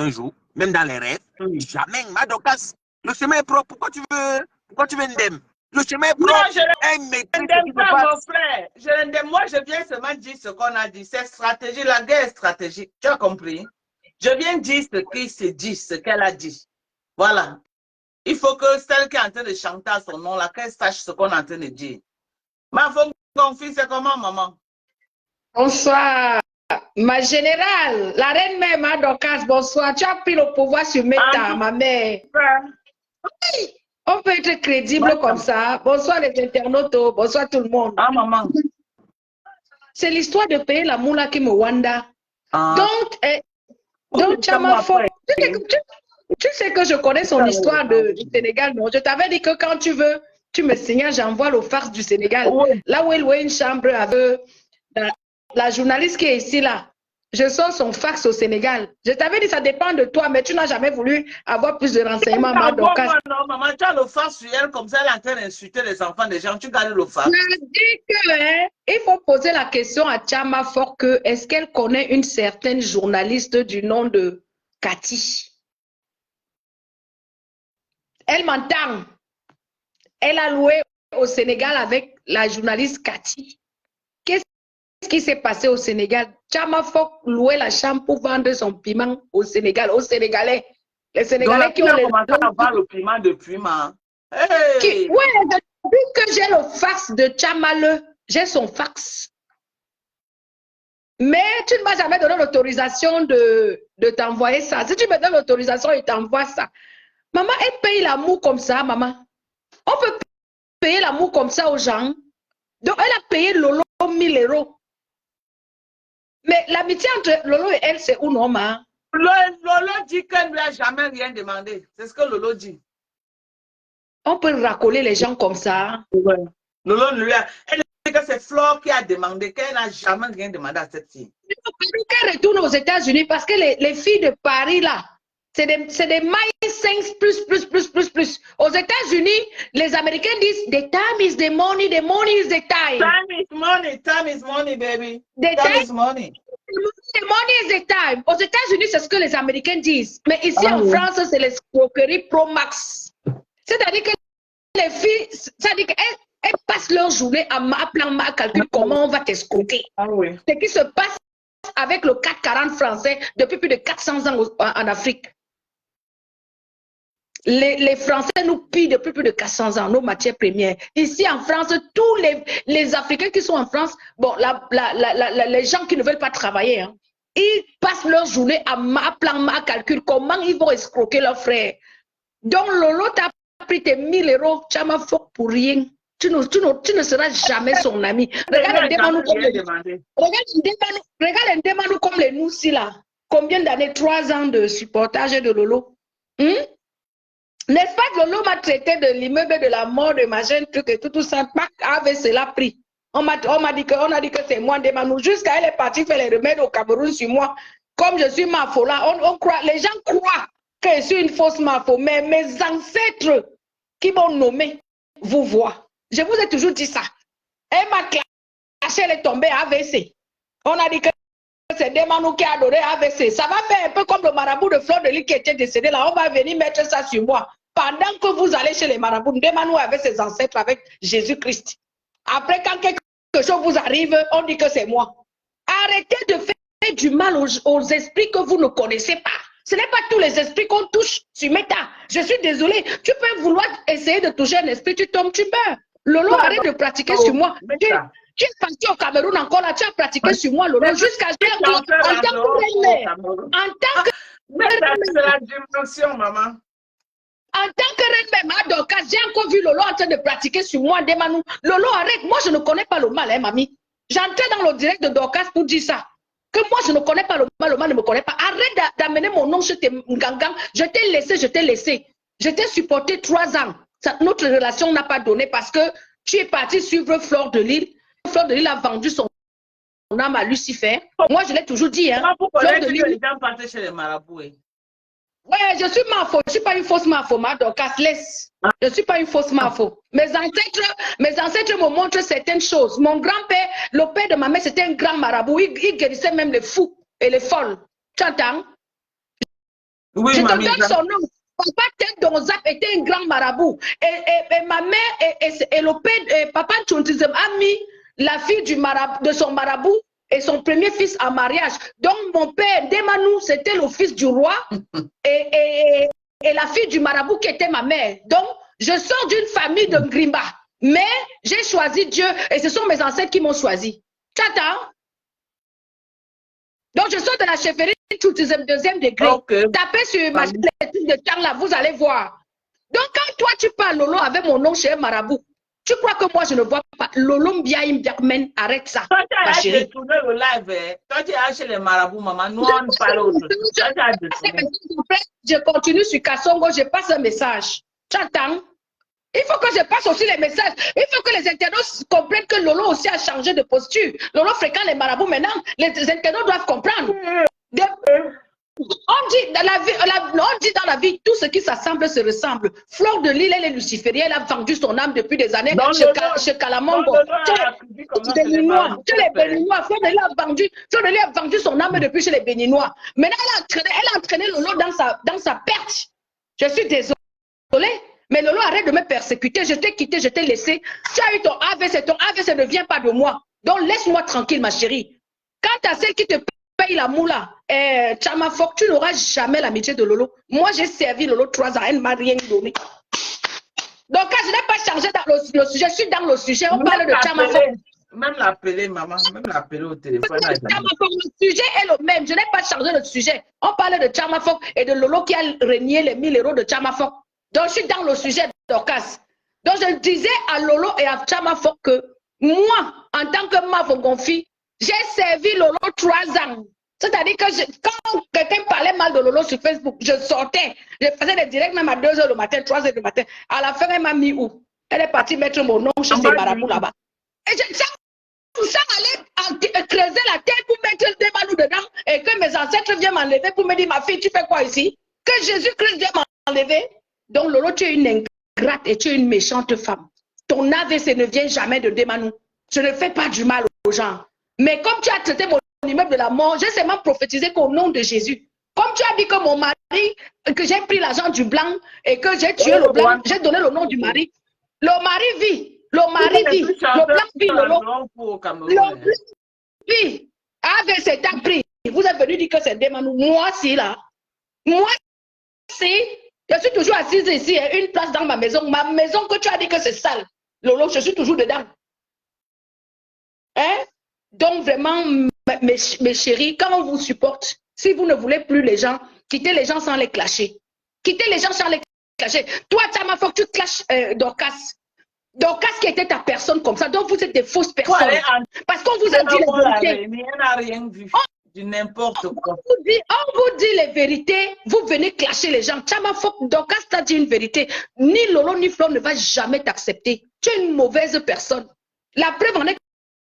un jour, même dans les rêves. Jamais, Madokas. Le chemin est propre. Pourquoi tu veux indemne? Le chemin est propre. Non, je n'aime pas mon frère. Moi, je viens seulement dire ce qu'on a dit. C'est stratégie, la guerre est stratégique. Tu as compris? Je viens dire ce qu'il se dit, ce qu'elle a dit. Voilà. Il faut que celle qui est en train de chanter à son nom, là, qu'elle sache ce qu'on est en train de dire. Ma fille, c'est comment, maman? Bonsoir. Ma générale, la reine mère Madokas, bonsoir. Tu as pris le pouvoir sur Meta, ma mère. Oui, on peut être crédible comme ça. Bonsoir les internautes, bonsoir tout le monde. Ah, maman. C'est l'histoire de payer la moula qui me wanda. Donc, Chama Fok, tu sais que je connais son histoire du Sénégal, non? Je t'avais dit que quand tu veux, tu me signales, j'envoie le farce du Sénégal. Oui. Là où il louait une chambre avec la journaliste qui est ici, là. Je sors son fax au Sénégal. Je t'avais dit, ça dépend de toi, mais tu n'as jamais voulu avoir plus de renseignements. Non, maman, tu as le fax sur elle, comme ça, elle est en train d'insulter les enfants des gens. Tu gardes le fax. Je dis que, il faut poser la question à Chama Fok que est-ce qu'elle connaît une certaine journaliste du nom de Cathy? Elle m'entend. Elle a loué au Sénégal avec la journaliste Cathy. Qu'est-ce qui s'est passé au Sénégal? Chama Fok louait la chambre pour vendre son piment au Sénégal, aux Sénégalais. Les Sénégalais donc, qui ont commencé à vendre le piment depuis, ma. Hey. Oui, depuis que j'ai le fax de Chamale, j'ai son fax. Mais tu ne m'as jamais donné l'autorisation de t'envoyer ça. Si tu me donnes l'autorisation, il t'envoie ça. Maman, elle paye l'amour comme ça, maman. On peut payer l'amour comme ça aux gens. Donc, elle a payé Lolo 1000 €. Mais l'amitié entre Lolo et elle, c'est où, non, ma? Lolo dit qu'elle ne lui a jamais rien demandé. C'est ce que Lolo dit. On peut racoler les gens comme ça. Ouais. Lolo ne lui a... Elle dit que c'est Flore qui a demandé, qu'elle n'a jamais rien demandé à cette fille. Qu'elle retourne aux États-Unis parce que les filles de Paris, là, c'est des My 5 plus. Aux États-Unis, les Américains disent the time is the money is the time. Time is money, baby. Time is money. The money is the time. Aux États-Unis, c'est ce que les Américains disent. Mais ici en France, c'est l'escroquerie pro max. C'est-à-dire que les filles, c'est-à-dire qu'elles passent leur journée à calculer comment on va t'escroquer. Ce qui se passe avec le 440 français depuis plus de 400 ans en Afrique. Les Français nous pillent depuis plus de 400 ans nos matières premières. Ici en France, tous les Africains qui sont en France, bon, les gens qui ne veulent pas travailler, hein, ils passent leur journée à calculer comment ils vont escroquer leurs frères. Donc Lolo t'a pris tes 1000 €, Chama Fok pour rien. Tu ne seras jamais son ami. Regarde Ndemanu comme les Noussi là. Combien d'années? 3 ans de supportage de Lolo. N'est-ce pas que Lolo m'a traité de l'immeuble de la mort de ma jeune truc et tout ça, avec cela pris. On a dit que c'est moi Ndemanu. Jusqu'à elle est partie faire les remèdes au Cameroun sur moi. Comme je suis Mafo là, les gens croient que je suis une fausse Mafo. Mais mes ancêtres qui m'ont nommé vous voient. Je vous ai toujours dit ça. Elle m'a clashé, elle est tombée à AVC. On a dit que c'est Ndemanu qui a adoré AVC. Ça va faire un peu comme le marabout de Fleur de Lys qui était décédé là. On va venir mettre ça sur moi. Pendant que vous allez chez les marabouts, Ndemanu avait ses ancêtres avec Jésus-Christ. Après, quand quelque chose vous arrive, on dit que c'est moi. Arrêtez de faire du mal aux esprits que vous ne connaissez pas. Ce n'est pas tous les esprits qu'on touche sur Meta. Je suis désolée. Tu peux vouloir essayer de toucher un esprit, tu tombes, tu meurs. Lolo, arrête de pratiquer sur moi. Tu es parti au Cameroun encore là, tu as pratiqué sur moi, Lolo, jusqu'à ce que en tant que reine-mère. En tant que c'est la dimension, maman. En tant que reine-mère, Madokas, j'ai encore vu Lolo en train de pratiquer sur moi, Ndemanu. Lolo, arrête. Moi, je ne connais pas le mal, hein, mamie. J'entrais dans le direct de Dorcas pour dire ça. Que moi, je ne connais pas le mal ne me connaît pas. Arrête d'amener mon nom chez tes gangans. Je t'ai laissé. Je t'ai supporté 3 ans. Notre relation n'a pas donné parce que tu es parti suivre Fleur de Lys. Fleur de Lys a vendu son âme à Lucifer. Moi, je l'ai toujours dit. Hein. Fleur de Lys est parti chez les marabouts. Ouais, je suis Mafo. Je ne suis pas une fausse Mafo, Dorcas, laisse. Je ne suis pas une fausse Mafo. Mes ancêtres me montrent certaines choses. Mon grand-père, le père de ma mère, c'était un grand marabout. Il guérissait même les fous et les folles. Tu entends? Oui, je te mamie, donne son nom. Papa Ted Donzap était un grand marabout. Et ma mère et le père, Papa Tchontizem a mis la fille de son marabout et son premier fils en mariage. Donc mon père, Demanou, c'était le fils du roi et la fille du marabout qui était ma mère. Donc je sors d'une famille de Grimba. Mais j'ai choisi Dieu et ce sont mes ancêtres qui m'ont choisi. Tata. Donc, je sors de la chefferie deuxième degré. Okay. Tapez sur ma chaîne de Tchang là, vous allez voir. Donc, quand toi, tu parles Lolo avec mon nom chez Marabout, tu crois que moi, je ne vois pas. Lolo Mbiaïm Biakmen, arrête ça, toi, tu ma as chérie. détourné le live. Toi, tu es chez les marabouts, maman. Nous, on parle autre chose. Je continue sur Kassongo, je passe un message. Tu attends? Il faut que je passe aussi les messages. Il faut que les internautes comprennent que Lolo aussi a changé de posture. Lolo fréquente les marabouts maintenant. Les internautes doivent comprendre. On dit dans la vie, tout ce qui s'assemble se ressemble. Fleur de Lille, elle est luciférienne, elle a vendu son âme depuis des années chez Kalamongo. Chez les Béninois, Fleur de Lille a vendu son âme depuis chez les Béninois. Maintenant, elle a entraîné Lolo dans sa perte. Je suis désolée. Mais Lolo, arrête de me persécuter. Je t'ai quitté, je t'ai laissé. Tu as eu ton AVC ne vient pas de moi. Donc laisse-moi tranquille, ma chérie. Quant à celle qui te paye la moula, Chama Fok, tu n'auras jamais l'amitié de Lolo. Moi, j'ai servi Lolo 3 ans, elle ne m'a rien donné. Donc, quand je n'ai pas changé dans le sujet, je suis dans le sujet, on parle de Chama Fok. Même l'appeler, maman, même l'appeler au téléphone. Le sujet est le même, je n'ai pas changé le sujet. On parle de Chama Fok et de Lolo qui a renié les 1000 euros de Chama Fok. Donc, je suis dans le sujet d'Orcas. Donc, je disais à Lolo et à Chama Fok que moi, en tant que Mavongonfi, j'ai servi Lolo 3 ans. C'est-à-dire que quand quelqu'un parlait mal de Lolo sur Facebook, je sortais. Je faisais des directs même à 2 h du matin, 3 h du matin. À la fin, elle m'a mis où? Elle est partie mettre mon nom chez ses marabouts là-bas. Et ça allait creuser la terre pour mettre des malous dedans et que mes ancêtres viennent m'enlever pour me dire, ma fille, tu fais quoi ici? Que Jésus-Christ vienne m'enlever. Donc, Lolo, tu es une ingrate et tu es une méchante femme. Ton AVC ne vient jamais de Demanou. Je ne fais pas du mal aux gens. Mais comme tu as traité mon immeuble de la mort, j'ai seulement prophétisé qu'au nom de Jésus. Comme tu as dit que mon mari, que j'ai pris l'argent du blanc et que j'ai tué le blanc, j'ai donné le nom du mari. Le mari vit. Le mari vit. Le blanc vit, Lolo. Le blanc vit. AVC t'a pris. Vous êtes venu dire que c'est Demanou. Moi, si là. Moi, si. Je suis toujours assise ici, une place dans ma maison. Ma maison que tu as dit que c'est sale. Lolo, je suis toujours dedans. Hein? Donc vraiment, mes chéris, quand on vous supporte, si vous ne voulez plus les gens, quittez les gens sans les clasher. Quittez les gens sans les clasher. Toi, Chama Fok, tu clashes Dorcas. Dorcas qui était ta personne comme ça. Donc vous êtes des fausses personnes. Parce qu'on vous a dit les vérités. Elle n'a rien vu. N'importe quoi. On vous dit les vérités, vous venez clasher les gens. Chama Fok, Dorcas t'a dit une vérité. Ni Lolo ni Flo ne va jamais t'accepter. Tu es une mauvaise personne. La preuve en est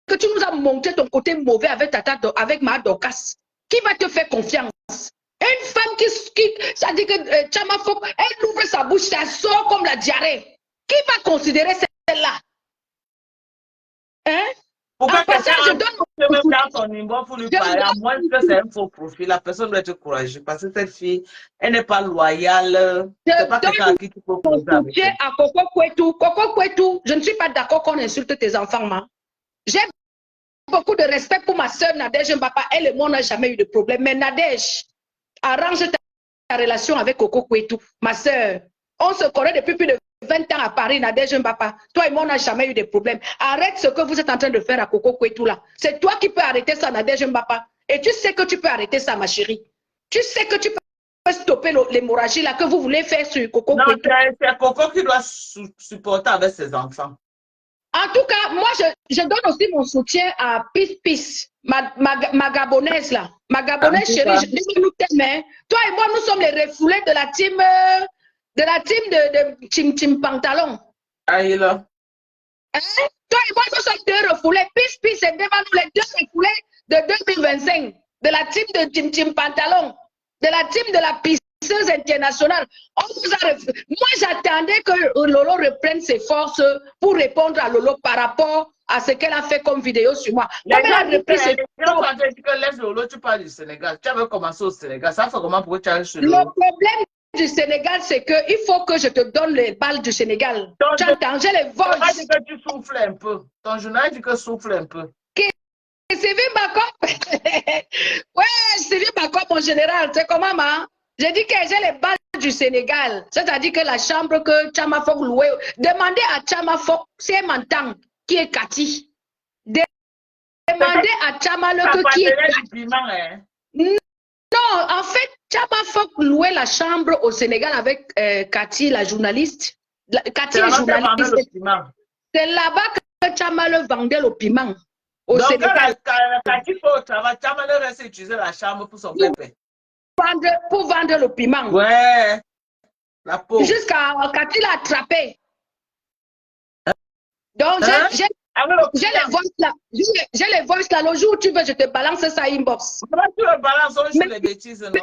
que tu nous as montré ton côté mauvais avec ma Dorcas. Qui va te faire confiance? Une femme qui ça dit que Chama Fok, elle ouvre sa bouche, ça sort comme la diarrhée. Qui va considérer celle-là? Hein? Pourquoi passant, je donne dans son numéro pour lui parler, à moins que c'est un faux profil, la personne doit être courageuse parce que cette fille, elle n'est pas loyale. C'est pas quelqu'un à qui tu peux poser avec elle. À Coco Kwetu. Coco Kwetu, je ne suis pas d'accord qu'on insulte tes enfants, ma. J'ai beaucoup de respect pour ma soeur Nadège Mbapa. Elle et moi, on n'a jamais eu de problème. Mais Nadège, arrange ta relation avec Coco Kwetu, ma soeur. On se connaît depuis plus de 20 ans à Paris, Nadège Mbapa. Toi et moi, on n'a jamais eu de problème. Arrête ce que vous êtes en train de faire à Coco Kwetu là. C'est toi qui peux arrêter ça, Nadège Mbapa. Et tu sais que tu peux arrêter ça, ma chérie. Tu sais que tu peux stopper l'hémorragie là que vous voulez faire sur Coco Kwetu. Non, c'est Coco qui doit supporter avec ses enfants. En tout cas, moi, je donne aussi mon soutien à Peace, ma Gabonaise là. Ma Gabonaise chérie, je dis que nous t'aimons. Toi et moi, nous sommes les refoulés de la team de Chim Chim Pantalon. Aïe là. Hein? Toi et moi, nous sommes deux refoulés. Peace est devant nous les deux refoulés de 2025. De la team de Chim Chim Pantalon. De la team de la pisseuse internationale. Moi, j'attendais que Lolo reprenne ses forces pour répondre à Lolo par rapport à ce qu'elle a fait comme vidéo sur moi. Les Comme elle a repris ses gens ont dit que laisse Lolo, tu parles du Sénégal. Tu avais commencé au Sénégal. Ça fait comment pour que tu ailles chez Le Lolo? problème du Sénégal, c'est qu'il faut que je te donne les balles du Sénégal. Tu entends, j'ai les vols. Ton journal dit que tu souffles un peu. Ton journal dit que souffle un peu. Sylvie Bako. Ouais, Sylvie Bako, mon général. C'est comment, ma? J'ai dit que j'ai les balles du Sénégal. C'est-à-dire que la chambre que Chama Fok louait. Demandez à Chama Fok, si elle m'entend, qui est Cathy. Demandez à Chama le qui est Cathy. Non, en fait, Chama Fok louait la chambre au Sénégal avec Cathy, la journaliste. Cathy est journaliste. C'est là-bas que Chama le vendait le piment. Au Sénégal. Cathy fait au travail, Chama le reste utiliser la chambre pour son pépé. Pour vendre le piment. Ouais. La peau. Jusqu'à Cathy l'a attrapé. Donc, j'ai les voices là. J'ai les voices là. Le jour où tu veux, je te balance ça inbox. Comment tu le balances? On joue les bêtises. Avec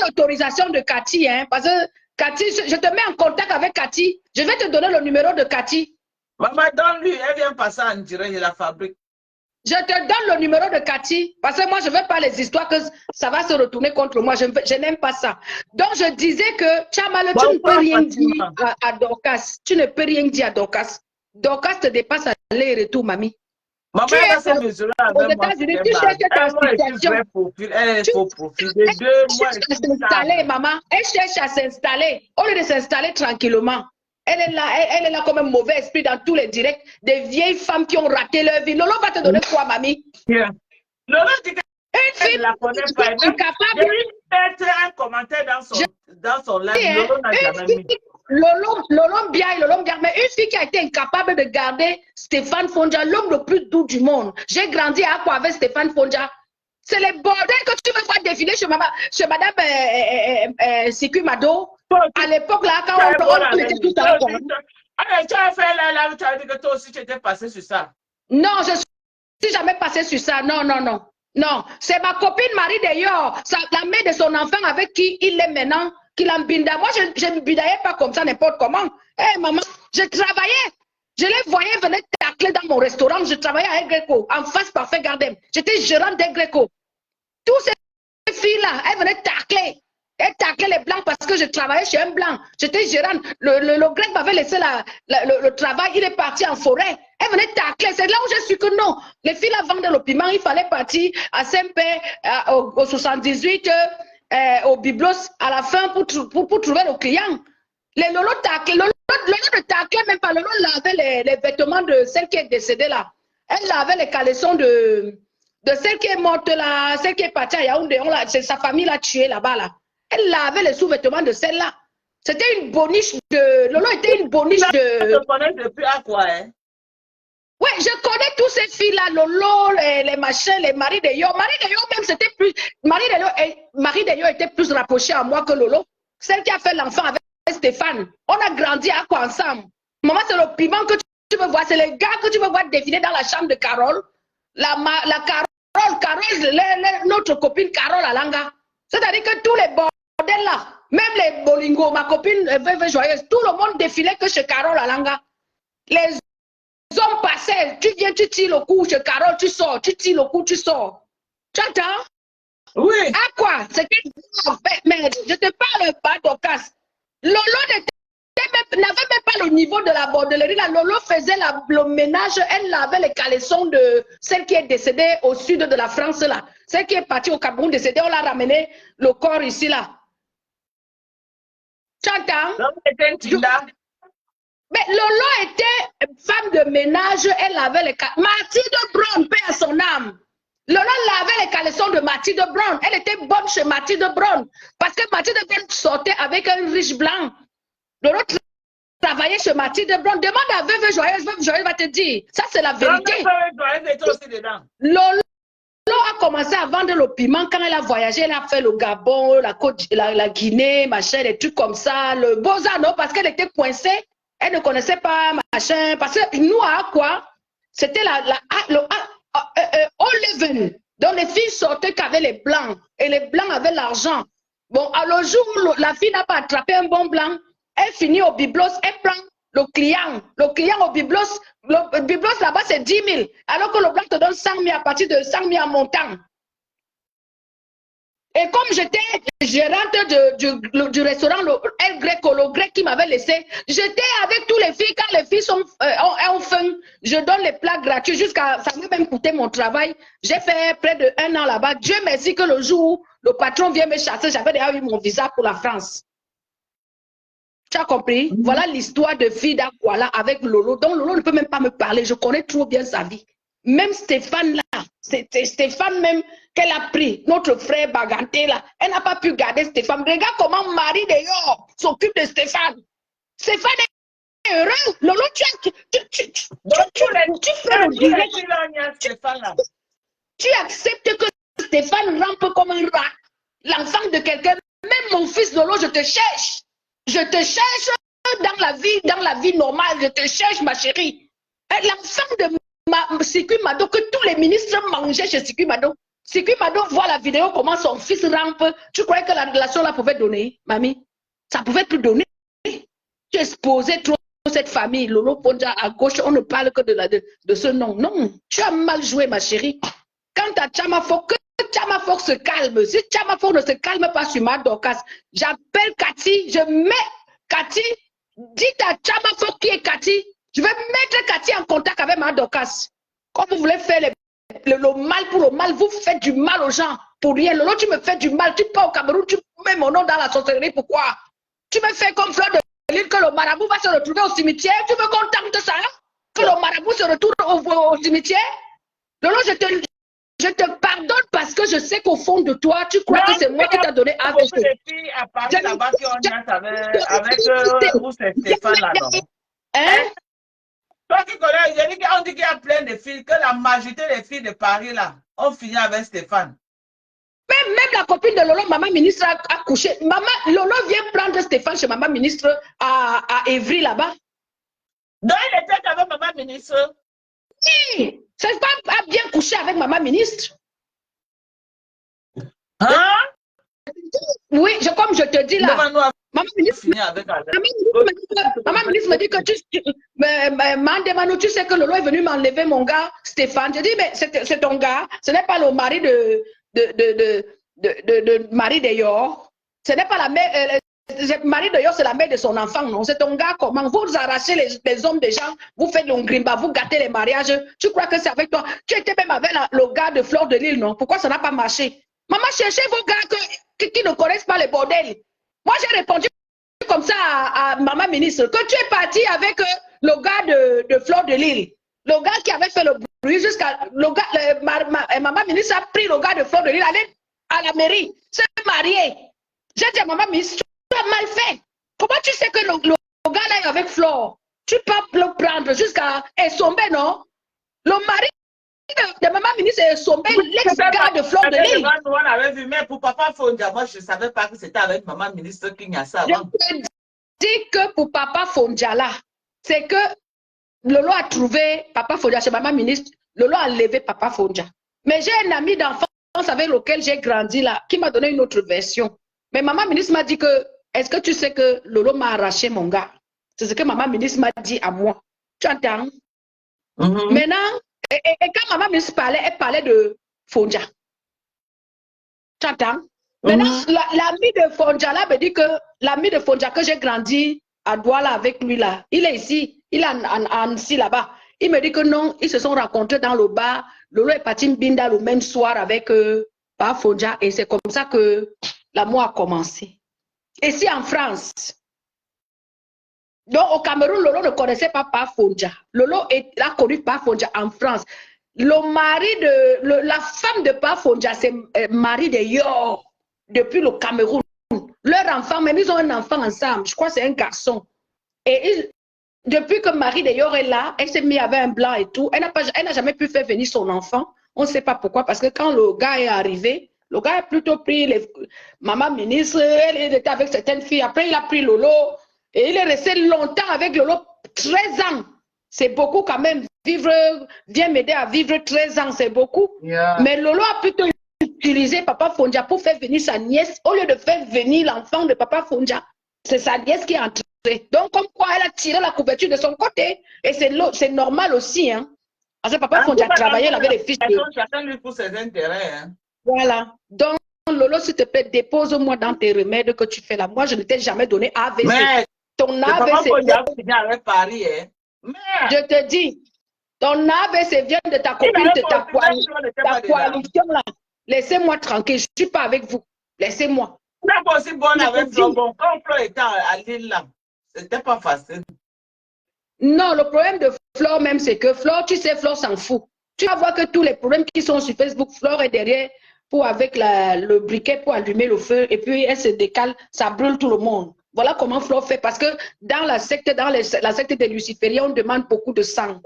l'autorisation de Cathy, hein, parce que Cathy, je te mets en contact avec Cathy. Je vais te donner le numéro de Cathy. Maman, donne-lui. Elle vient passer en direct de la fabrique. Je te donne le numéro de Cathy, parce que moi, je ne veux pas les histoires que ça va se retourner contre moi. Je n'aime pas ça. Donc, je disais que, Chamale, tu ne peux rien dire à Dorcas. Tu ne peux rien dire à Dorcas. Dorcas te dépasse aller-retour, mamie. Maman, elle s'est mesurée avec moi. Tu cherches ta situation. Elle est faux profil. De 2 mois, elle cherche à s'installer, maman. Elle cherche à s'installer. Au lieu de s'installer tranquillement. Elle est là comme un mauvais esprit dans tous les directs. Des vieilles femmes qui ont raté leur vie. Lolo va te donner quoi, mamie? Lolo dit que une fille la connaît pas. incapable. Il mettre un commentaire dans son live. Lolo n'a jamais mis. Lolo bien, mais une fille qui a été incapable de garder Stéphane Fonja, l'homme le plus doux du monde. J'ai grandi à quoi avec Stéphane Fonja? C'est les bordels que tu veux voir défiler chez madame Siku Mado. À l'époque, là, quand on était tous ensemble. Tu as fait là, tu as dit que toi aussi tu étais passé sur ça. Non, je ne suis jamais passé sur ça. Non. Non, c'est ma copine Marie d'ailleurs, la mère de son enfant avec qui il est maintenant, qui l'embinda. Moi, je ne bidaillais pas comme ça n'importe comment. Hé, maman, je travaillais. Je les voyais venir tacler dans mon restaurant. Je travaillais à El Greco, en face Parfait Gardem. J'étais gérante d'El Greco. Toutes ces filles-là, elles venaient tacler. Elle taclait les blancs parce que je travaillais chez un blanc. J'étais gérante. Le grec m'avait laissé le travail. Il est parti en forêt. Elle venait tacler. C'est là où j'ai su que non. Les filles là vendaient le piment. Il fallait partir à Saint-Pé, au 78, au Biblos, à la fin pour trouver le client. Les Lolo taclaient. Lolo ne taclait même pas. Lolo lavait les vêtements de celle qui est décédée là. Elle lavait les caleçons de celle qui est morte là, celle qui est partie à Yaoundé. C'est sa famille l'a tuée là-bas là. Elle lavait les sous-vêtements de celle-là. C'était une boniche de... Lolo était une boniche de... Je connais depuis à quoi, hein? Oui, je connais tous ces filles-là, Lolo, les machins, les maris de Yo. Marie de Yo même, c'était plus... Marie de Yo était plus rapprochée à moi que Lolo. Celle qui a fait l'enfant avec Stéphane. On a grandi à quoi ensemble? Maman, c'est le piment que tu veux voir. C'est les gars que tu veux voir défiler dans la chambre de Carole. La Carole, notre copine Carole Alanga. C'est-à-dire que tous les bordels là, même les bolingo, ma copine Veuve Joyeuse, tout le monde défilait que chez Carole Alanga. Les hommes passaient, tu viens, tu tires le coup chez Carole, tu sors, tu tires le coup, tu sors. Tu entends? Oui. À quoi? C'est que mais je te parle pas d'Ocas. Lolo n'avait même pas le niveau de la bordellerie. La Lolo faisait le ménage, elle lavait les caleçons de celle qui est décédée au sud de la France là. Celle qui est partie au Cameroun décédée, on l'a ramené le corps ici là. Tu entends? Mais Lolo était femme de ménage, elle lavait les caleçons. Mathilde Brown, paix à son âme. Lolo lavait les caleçons de Mathilde Brown. Elle était bonne chez Mathilde Brown. Parce que Mathilde Brown sortait avec un riche blanc. Lolo travaillait chez Mathilde Brown. Demande à Veuve Joyeuse va te dire. Ça, c'est la vérité. Lolo a commencé à vendre le piment quand elle a voyagé. Elle a fait le Gabon, la Guinée, machin, des trucs comme ça. Le Beaux-Arts, non, parce qu'elle était coincée. Elle ne connaissait pas machin. Parce que nous, à quoi? C'était le All-Leven. Donc les filles sortaient qu'avec les blancs. Et les blancs avaient l'argent. Bon, à le jour où la fille n'a pas attrapé un bon blanc, elle finit au biblos, elle prend le client au biblos, Le biblos là-bas, c'est 10 000. Alors que le blanc te donne 100 000 à partir de 100 000 en montant. Et comme j'étais gérante du restaurant El Greco, le grec qui m'avait laissé, j'étais avec tous les filles. Quand les filles ont faim, je donne les plats gratuits jusqu'à... Ça m'a même coûté mon travail. J'ai fait près de 1 an là-bas. Dieu merci que le jour où le patron vient me chasser, j'avais déjà eu mon visa pour la France. Tu as compris? Voilà l'histoire de fille d'Akwala avec Lolo. Donc Lolo ne peut même pas me parler. Je connais trop bien sa vie. Même Stéphane là, c'était Stéphane même qu'elle a pris, notre frère Baganté là, elle n'a pas pu garder Stéphane. Regarde comment Marie d'ailleurs s'occupe de Stéphane. Stéphane est heureux. Lolo, tu acceptes que Stéphane rampe comme un rat, l'enfant de quelqu'un. Même mon fils Lolo, je te cherche. Je te cherche dans la vie normale. Je te cherche, ma chérie. L'enfant de Sikui Mado, que tous les ministres mangeaient chez Sikui Mado. Sikui Mado voit la vidéo, comment son fils rampe. Tu croyais que la relation là pouvait donner, mamie? Ça pouvait plus donner. Tu exposais trop cette famille. Lolo Ponja à gauche, on ne parle que de ce nom. Non, tu as mal joué, ma chérie. Quant à Chamafok, que Chamafok se calme. Si Chamafok ne se calme pas sur ma Dorcas, j'appelle Cathy, je mets Cathy. Dites à Chamafok qui est Cathy. Je vais mettre Cathy en contact avec ma Dorcas. Quand vous voulez faire le mal pour le mal, vous faites du mal aux gens pour rien. Lolo, tu me fais du mal. Tu pars au Cameroun, tu mets mon nom dans la sorcellerie. Pourquoi? Tu me fais comme Fleur de Lille que le marabout va se retrouver au cimetière. Tu veux qu'on tente ça? Que le marabout se retrouve au cimetière? Lolo, je te pardonne parce que je sais qu'au fond de toi, tu crois que c'est moi qui t'ai donné un peu. Les filles à Paris là-bas qui ont avec Stéphane là-dedans. Hein? Toi qui connais, on dit qu'il y a plein de filles, que la majorité des filles de Paris là ont fini avec Stéphane. Même la copine de Lolo, maman ministre, a couché. Lolo vient prendre Stéphane chez maman ministre à Évry là-bas. Donc il était avec maman ministre. Oui, Stéphane a bien couché avec maman ministre. Hein? Oui, comme je te dis là. Maman ministre me dit que Mandemano, tu sais que Lolo est venu m'enlever mon gars Stéphane. Je dis, mais c'est ton gars, ce n'est pas le mari de Marie Deyor. Ce n'est pas la mère, Marie Deyor, c'est la mère de son enfant, non? C'est ton gars, comment? Vous arrachez les hommes des gens, vous faites le grimba, vous gâtez les mariages. Tu crois que c'est avec toi? Tu étais même avec le gars de Fleur de Lille, non? Pourquoi ça n'a pas marché? Maman, cherchez vos gars qui ne connaissent pas les bordels. Moi, j'ai répondu comme ça à maman ministre, que tu es parti avec le gars de Fleur de Lille. Le gars qui avait fait le bruit jusqu'à... Maman ministre a pris le gars de Fleur de Lille, aller à la mairie, se marier. J'ai dit à maman ministre, tu as mal fait. Comment tu sais que le gars là est avec Fleur? Tu peux le prendre jusqu'à Essombe, non? Le mari de maman ministre est Essombe, l'ex-gars de Fleur de Lille. On avait vu, mais pour papa Fondia, moi je ne savais pas que c'était avec maman ministre qui y a ça avant. Je te dis que pour papa Fondia là, c'est que Lolo a trouvé papa Fondia chez maman ministre. Lolo a levé papa Fondia. Mais j'ai un ami d'enfance avec lequel j'ai grandi là, qui m'a donné une autre version. Mais maman ministre m'a dit que, est-ce que tu sais que Lolo m'a arraché mon gars? C'est ce que maman ministre m'a dit à moi. Tu entends? Maintenant, et quand maman ministre parlait, elle parlait de Fondia. Tu entends? Maintenant, l'ami de Fondia là me dit que, l'ami de Fondia que j'ai grandi à Douala avec lui là, il est ici, il est en Annecy là-bas. Il me dit que non, ils se sont rencontrés dans le bar. Lolo est parti Mbinda le même soir avec Papa Fondia et c'est comme ça que l'amour a commencé. Ici en France. Donc au Cameroun, Lolo ne connaissait pas Papa Fondia. Lolo a connu Papa Fondia en France. Le mari de la femme de Papa Fondia, c'est Marie de Yor depuis le Cameroun. Leur enfant, même ils ont un enfant ensemble. Je crois que c'est un garçon. Et depuis que Marie de Yor est là, elle s'est mise avec un blanc et tout. Elle n'a jamais pu faire venir son enfant. On ne sait pas pourquoi. Parce que quand le gars est arrivé, le gars a plutôt pris les maman ministre. Elle était avec certaines filles. Après, il a pris Lolo. Et il est resté longtemps avec Lolo. 13 ans. C'est beaucoup quand même. Viens m'aider à vivre 13 ans. C'est beaucoup. Yeah. Mais Lolo a plutôt utilisé Papa Fondia pour faire venir sa nièce. Au lieu de faire venir l'enfant de Papa Fondia, c'est sa nièce qui est entrée Donc, comme quoi, elle a tiré la couverture de son côté. Et c'est normal aussi. Hein. Parce que papa Fondia a travaillé, il avait les fiches de... Chacun lui pour ses intérêts. Hein. Voilà. Donc, Lolo, s'il te plaît, dépose-moi dans tes remèdes que tu fais là. Moi, je ne t'ai jamais donné AVC. Mais, ton AVC vient avec Paris. Hein. Mais, je te dis, ton AVC vient de ta copine, de ta coalition là. Laissez-moi tranquille, je ne suis pas avec vous. Laissez-moi. Tu n'es pas aussi bonne avec Flo. Bon, quand Flo était à Lille là, c'était pas facile. Non, le problème de Flore même, c'est que Flore, tu sais, Flore s'en fout. Tu vas voir que tous les problèmes qui sont sur Facebook, Flore est derrière avec le briquet pour allumer le feu et puis elle se décale, ça brûle tout le monde. Voilà comment Flore fait parce que dans la secte des Lucifériens, on demande beaucoup de sang.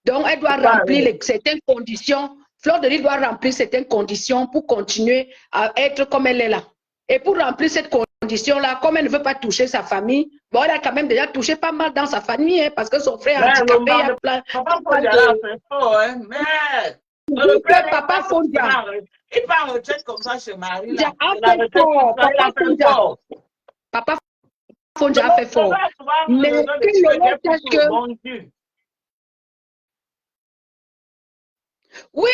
Donc, elle doit remplir certaines conditions. Flore de Lys doit remplir certaines conditions pour continuer à être comme elle est là. Et pour remplir cette condition-là, comme elle ne veut pas toucher sa famille, bon, elle a quand même déjà touché pas mal dans sa famille, hein, parce que son frère a handicapé, il y a plein Papa Fondia. Il part en retraite comme ça chez Marie. Papa Fondia a fait fort. Mais que le oui,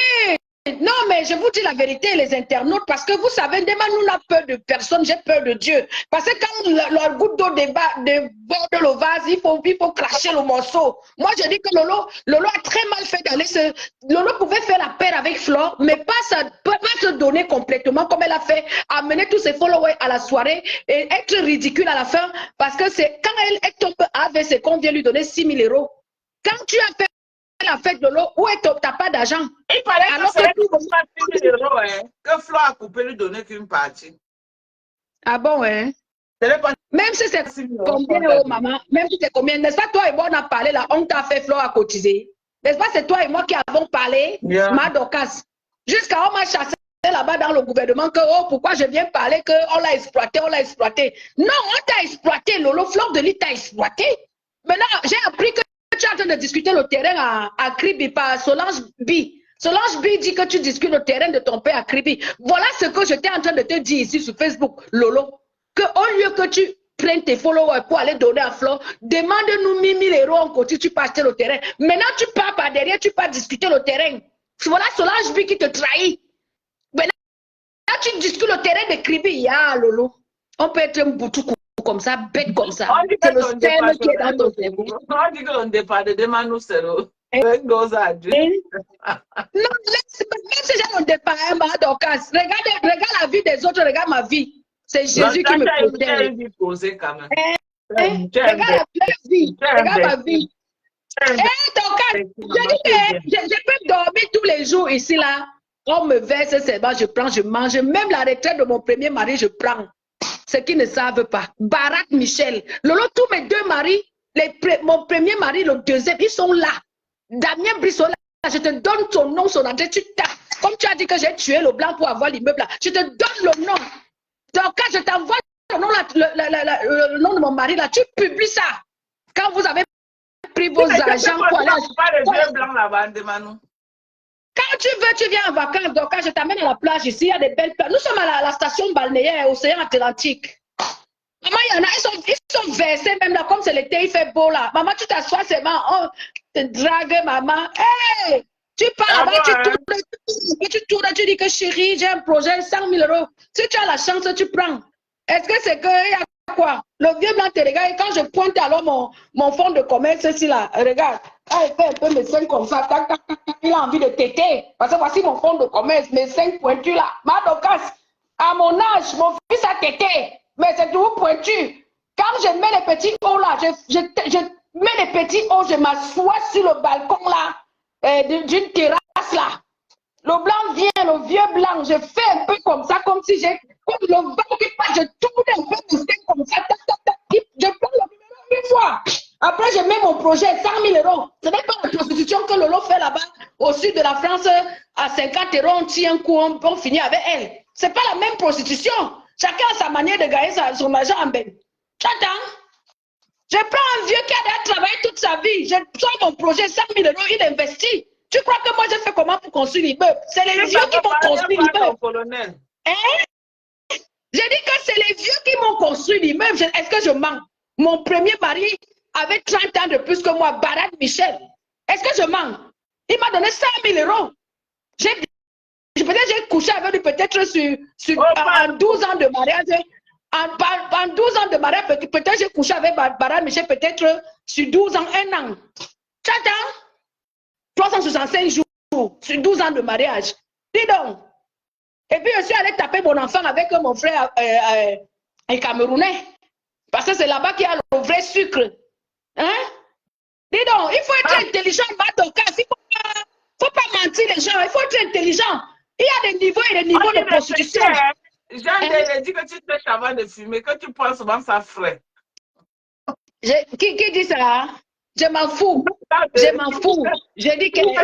non, mais je vous dis la vérité, les internautes, parce que vous savez, nous n'a peur de personne, j'ai peur de Dieu. Parce que quand leur goutte d'eau déborde le vase, il faut cracher le morceau. Moi, je dis que Lolo a très mal fait d'aller Lolo pouvait faire la paix avec Flore, mais pas se donner complètement comme elle a fait, amener tous ses followers à la soirée et être ridicule à la fin, parce que c'est quand elle tombe avec ce qu'on vient lui donner 6 000 €. Quand tu as fait la fête de l'eau, où est t'as pas d'argent? Il paraît alors que Flo a coupé lui donner qu'une partie. Ah bon, hein? Même si c'est combien, oh, maman, même si c'est combien, n'est-ce pas toi et moi on a parlé là, on t'a fait Flo à cotiser. N'est-ce pas c'est toi et moi qui avons parlé, Madokas. Jusqu'à on m'a chassé là-bas dans le gouvernement que, oh, pourquoi je viens parler qu'on l'a exploité, on l'a exploité. Non, on t'a exploité, Lolo, Flore de Lys t'a exploité. Maintenant, j'ai appris que tu es en train de discuter le terrain à Kribi par Solange B. Solange B dit que tu discutes le terrain de ton père à Kribi. Voilà ce que j'étais en train de te dire ici sur Facebook, Lolo. Qu'au lieu que tu prennes tes followers pour aller donner à Flore, demande-nous 1 000 € en côté, tu peux acheter le terrain. Maintenant, tu pars par derrière, tu pars discuter le terrain. Voilà Solange B qui te trahit. Maintenant, tu discutes le terrain de Kribi. Ya, Lolo. On peut être un boutou comme ça, bête comme ça. C'est le sperme qui est dans ton cerveau. On dit qu'on départ de demain nous serons. Non, même si j'ai un départ, regarde la vie des autres, regarde ma vie. C'est Jésus qui me protège. Regarde la vie, regarde ma vie. Je peux dormir tous les jours ici, là. On me verse seulement, je prends, je mange. Même la retraite de mon premier mari, je prends. Ceux qui ne savent pas. Barak Michel. Lolo, tous mes deux maris, mon premier mari, le deuxième, ils sont là. Damien Brissola, je te donne ton nom, son adresse. Comme tu as dit que j'ai tué le blanc pour avoir l'immeuble là, je te donne le nom. Donc, quand je t'envoie le nom de mon mari là, tu publies ça. Quand vous avez pris vos argent pour aller quand tu veux, tu viens en vacances. Donc, quand je t'amène à la plage ici, il y a des belles plages. Nous sommes à la station balnéaire, Océan Atlantique. Maman, il y en a, ils sont versés même là, comme c'est l'été, il fait beau là. Maman, tu t'assois seulement, on te drague, maman. Hey! Tu pars là-bas, tu tournes, tu dis que chérie, j'ai un projet, 100 000 €. Si tu as la chance, tu prends. Est-ce que c'est que, il y a quoi? Le vieux blanc te regarde et quand je pointe alors mon fonds de commerce ici là, regarde. Ah, il fait un peu mes seins comme ça, tac, tac, tac, il a envie de téter. Parce que voici mon fonds de commerce, mes seins pointus là. Madokas, à mon âge, mon fils a tété. Mais c'est tout pointu. Quand je mets les petits hauts là, je mets les petits hauts, je m'assois sur le balcon là, d'une terrasse là. Le blanc vient, le vieux blanc, je fais un peu comme ça, comme si j'ai, comme le vent qui passe, je tourne un peu mes seins comme ça, tac, tac, tac, je prends le numéro une fois. Après, je mets mon projet, 100 000 €. Ce n'est pas la prostitution que Lolo fait là-bas, au sud de la France, à 50 €, on tient un coup, on finit avec elle. Ce n'est pas la même prostitution. Chacun a sa manière de gagner son argent en benne. J'attends. Je prends un vieux qui a travaillé toute sa vie. Je sors mon projet, 100 000 €, il investit. Tu crois que moi, je fais comment pour construire l'immeuble? C'est les vieux qui m'ont construit l'immeuble. Hein? J'ai dit que c'est les vieux qui m'ont construit l'immeuble. Est-ce que je mens? Mon premier mari avait 30 ans de plus que moi, Barat Michel. Est-ce que je mens? Il m'a donné 100 000 euros. Peut-être j'ai couché avec lui peut-être en 12 ans de mariage. En 12 ans de mariage, peut-être j'ai couché avec Barat Michel, peut-être sur 12 ans, 1 an. 30 ans, 365 jours, sur 12 ans de mariage. Dis donc. Et puis, je suis allée taper mon enfant avec mon frère camerounais. Parce que c'est là-bas qu'il y a le vrai sucre. Hein? Dis donc, il faut être intelligent, Madokas. Il ne faut pas mentir les gens. Il faut être intelligent. Il y a des niveaux et des niveaux de prostitution. Jean dit que tu te fais avant de fumer, que tu penses souvent ça frais. Qui dit ça? Je m'en fous. Je m'en fous. J'ai dit qu'il y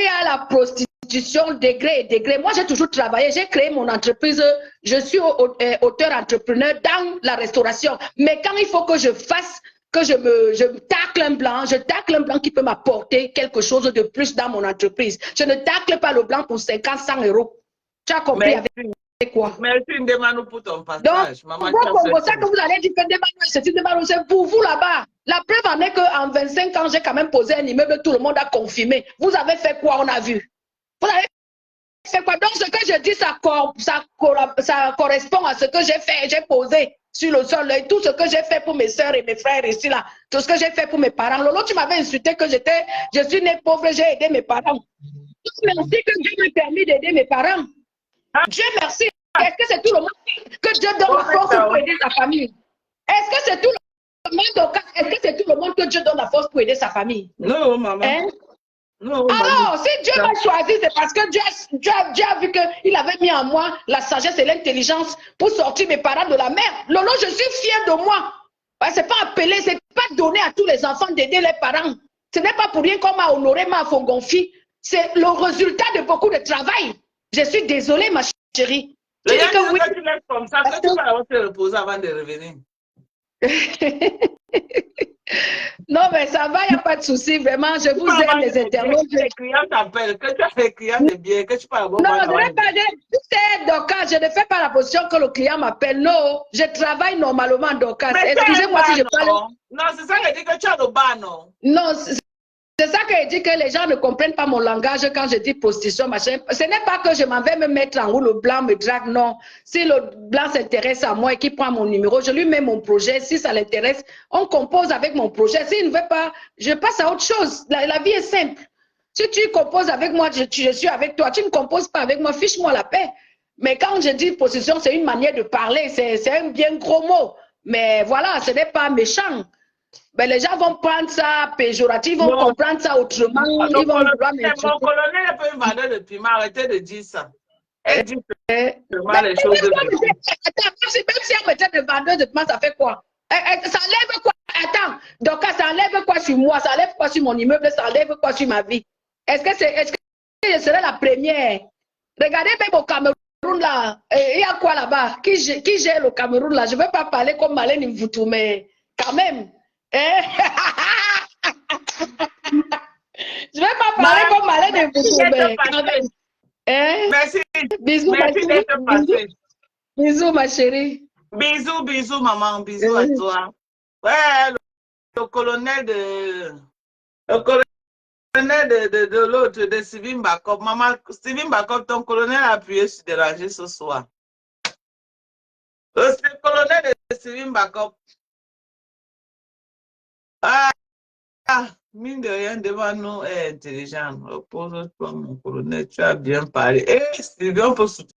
a la prostitution degré et degré. Moi, j'ai toujours travaillé. J'ai créé mon entreprise. Je suis auteur-entrepreneur dans la restauration. Mais quand il faut que je fasse, que je tacle un blanc qui peut m'apporter quelque chose de plus dans mon entreprise. Je ne tacle pas le blanc pour 50, 100 euros. Tu as compris avec quoi? Merci Ndemano pour ton passage. Donc, c'est ça que vous allez dire que c'est pour vous là-bas. La preuve en est qu'en 25 ans, j'ai quand même posé un immeuble, tout le monde a confirmé. Vous avez fait quoi, on a vu? Vous avez fait quoi? Donc, ce que je dis, ça correspond à ce que j'ai fait, j'ai posé sur le sol. Et tout ce que j'ai fait pour mes soeurs et mes frères ici, là, tout ce que j'ai fait pour mes parents. Lolo, tu m'avais insulté que je suis née pauvre, j'ai aidé mes parents. Merci que Dieu m'a permis d'aider mes parents. Dieu merci. Est-ce que c'est tout le monde que Dieu donne la force pour aider sa famille? Est-ce que c'est tout le monde? Est-ce que c'est tout le monde que Dieu donne la force pour aider sa famille? Non, maman. Hein? Non, alors, si Dieu m'a choisi, c'est parce que Dieu a vu qu'il avait mis en moi la sagesse et l'intelligence pour sortir mes parents de la mer. Lolo, je suis fière de moi. C'est pas appelé, c'est pas donné à tous les enfants d'aider les parents. Ce n'est pas pour rien qu'on m'a honoré, m'a fongonfi. C'est le résultat de beaucoup de travail. Je suis désolée, ma chérie. Tu dis que oui. Tu laisses comme ça, que tu vas avoir te reposer avant de revenir. Non, mais ça va, il n'y a pas de souci. Vraiment, je vous aime, les internautes. Les clients t'appellent, que tu as les clients de bien, que tu parles. Non, je ne pas dire. Docas, je ne fais pas la position que le client m'appelle. Non, je travaille normalement, Docas. Excusez-moi si je parle. Non, c'est ça que dit que tu as le bas, non? Non, c'est ça que je dis que les gens ne comprennent pas mon langage quand je dis prostitution, machin. Ce n'est pas que je m'en vais me mettre en haut, le blanc me drague, non. Si le blanc s'intéresse à moi et qu'il prend mon numéro, je lui mets mon projet. Si ça l'intéresse, on compose avec mon projet. S'il ne veut pas, je passe à autre chose. La vie est simple. Si tu composes avec moi, je suis avec toi. Tu ne composes pas avec moi, fiche-moi la paix. Mais quand je dis prostitution, c'est une manière de parler. C'est un bien gros mot. Mais voilà, ce n'est pas méchant. Ben, les gens vont prendre ça péjoratif, ils vont comprendre ça autrement. Ils vont vouloir m'insulter. Mon colonel n'a pas une valeur de piment, arrêtez de dire ça. Elle dit seulement les choses de piment. Attends, même si elle mettait de vendeur de piment, ça fait quoi? Ça enlève quoi? Attends, donc ça enlève quoi sur moi? Ça enlève quoi sur mon immeuble? Ça enlève quoi sur ma vie? Est-ce que je serai la première? Regardez même au Cameroun là. Il y a quoi là-bas? Qui gère le Cameroun là? Je ne veux pas parler comme Malène Mvoutou, mais quand même. Je ne vais pas parler comme Malène Mvoutou. Merci. Bisous, bisous, ma chérie. Bisous, maman. Bisous à toi. Ouais, le colonel de l'autre, de Steven Bakov. Maman, Steven Bakov, ton colonel a appuyé sur déranger ce soir. Le colonel de Steven Bakov. Mine de rien, devant nous est intelligent. Repose-toi, mon colonel, tu as bien parlé. Et Steven, on peut soutenir.